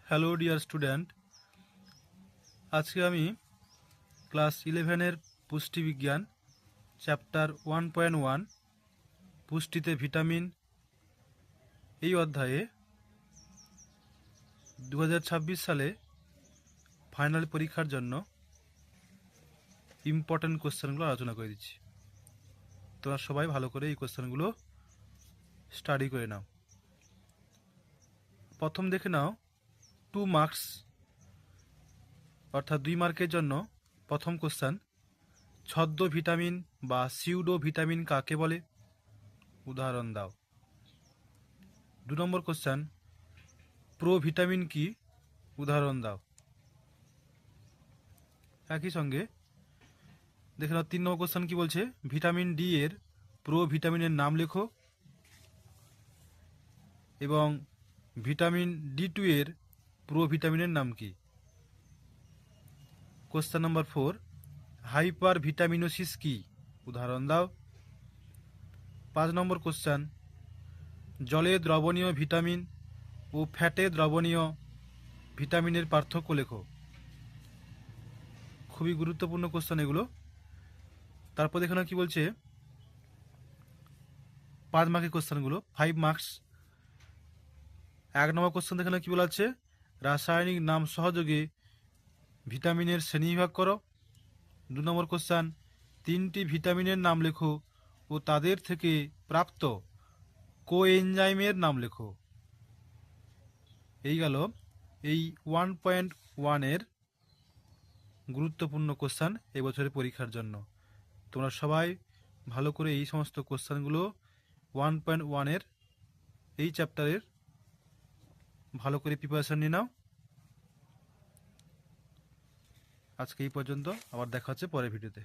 Hello dear student, আজকে আমি class 11-এর পুষ্টিবিজ্ঞান চ্যাপ্টার 1.1 পুষ্টিতে ভিটামিন এই অধ্যায়ে 2026 সালে ফাইনাল পরীক্ষার জন্য ইম্পর্ট্যান্ট কোশ্চেনগুলো আলোচনা করে দিচ্ছি। তোমরা সবাই ভালো করে এই কোশ্চেনগুলো স্টাডি করে নাও। প্রথম দেখে নাও 2 মার্কস অর্থাৎ 2 মার্কের জন্য প্রথম কোশ্চেন, ছদ্ম ভিটামিন বা সিউডো ভিটামিন কাকে বলে? উদাহরণ দাও। 2 নম্বর কোশ্চেন, প্রো ভিটামিন কি? উদাহরণ দাও। একই সঙ্গে দেখে নাও 3 নম্বর কোশ্চেন কি বলছে, ভিটামিন ডি এর প্রো ভিটামিনের নাম লেখো এবং ভিটামিন D2 এর প্রো ভিটামিনের নাম কি? কোশ্চেন নম্বর 4, হাইপার ভিটামিনোসিস কি? উদাহরণ দাও। 5 নম্বর কোশ্চেন, জলে দ্রবণীয় ভিটামিন ও ফ্যাটে দ্রবণীয় ভিটামিনের পার্থক্য লেখো। খুবই গুরুত্বপূর্ণ কোশ্চেন এগুলো। তারপর দেখে নাও কি বলছে, 5 মার্কের কোশ্চেনগুলো, 5 মার্কস। 1 নম্বর কোশ্চেন দেখে নাও কি বলা আছে, রাসায়নিক নাম সহযোগে ভিটামিনের শ্রেণীবিভাগ করো। 2 নম্বর কোশ্চেন, 3টি ভিটামিনের নাম লেখো ও তাদের থেকে প্রাপ্ত কোএনজাইমের নাম লেখো। এই গেল এই 1.1 এর গুরুত্বপূর্ণ কোশ্চেন এই বছরের পরীক্ষার জন্য। তোমরা সবাই ভালো করে এই সমস্ত কোশ্চেনগুলো 1.1 এর এই চ্যাপ্টারের ভালো করে প্রিপারেশন নিয়ে নাও। আজকে এই পর্যন্ত, আবার দেখা হচ্ছে পরের ভিডিওতে।